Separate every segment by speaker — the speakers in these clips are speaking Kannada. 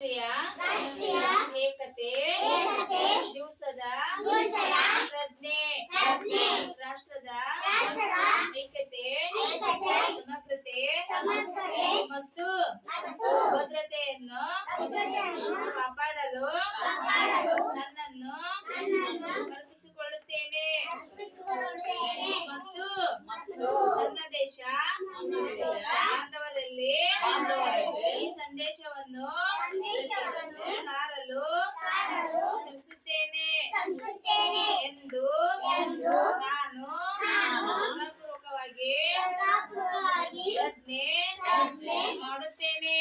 Speaker 1: ರಾಷ್ಟ್ರೀಯ ಏಕತೆ ದಿವಸದ ಪ್ರಜ್ಞೆ ರಾಷ್ಟ್ರದ ಐಕ್ಯತೆ ಸಮಗ್ರತೆ ಮತ್ತು ಭದ್ರತೆಯನ್ನು ಕಾಪಾಡಲು ನನ್ನನ್ನು ಕಲ್ಪಿಸಿಕೊಳ್ಳುತ್ತೇನೆ ಮತ್ತು ನನ್ನ ದೇಶ ಬಾಂಧವರಲ್ಲಿ ಈ ಸಂದೇಶವನ್ನು ಸಾರಲು ಶ್ರಮಿಸುತ್ತೇನೆ ಎಂದು ನಾನು ಪೂರ್ವಕವಾಗಿ ಪ್ರತಿಜ್ಞೆ ಮಾಡುತ್ತೇನೆ.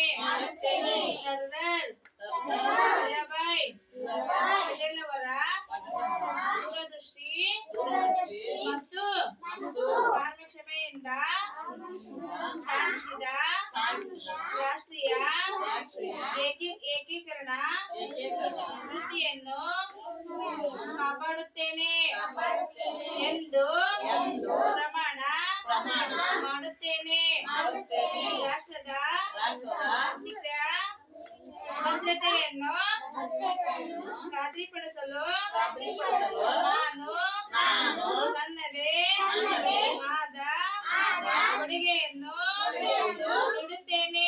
Speaker 1: ಸರ್ದಾರ್ ವಲ್ಲಭಾಯ್ ಪಟೇಲ್ ಅವರ ದೂರದೃಷ್ಟಿ ಮತ್ತು ಕಾರ್ಯಕ್ಷಮತೆಯಿಂದ ಸಾಧಿಸಿದ ರಾಷ್ಟ್ರೀಯ ಏಕೀಕರಣ ಕೃತಿಯನ್ನು ಕಾಪಾಡುತ್ತೇನೆ ಎಂದು ಪ್ರಮಾಣ ಮಾಡುತ್ತೇನೆ. ರಾಷ್ಟ್ರದ ಭದ್ರತೆಯನ್ನು ಖಾತ್ರಿಪಡಿಸಲು ನಾನು ನನ್ನದೇ ಆದ ಕೊಡುಗೆಯನ್ನು ನೀಡುತ್ತೇನೆ.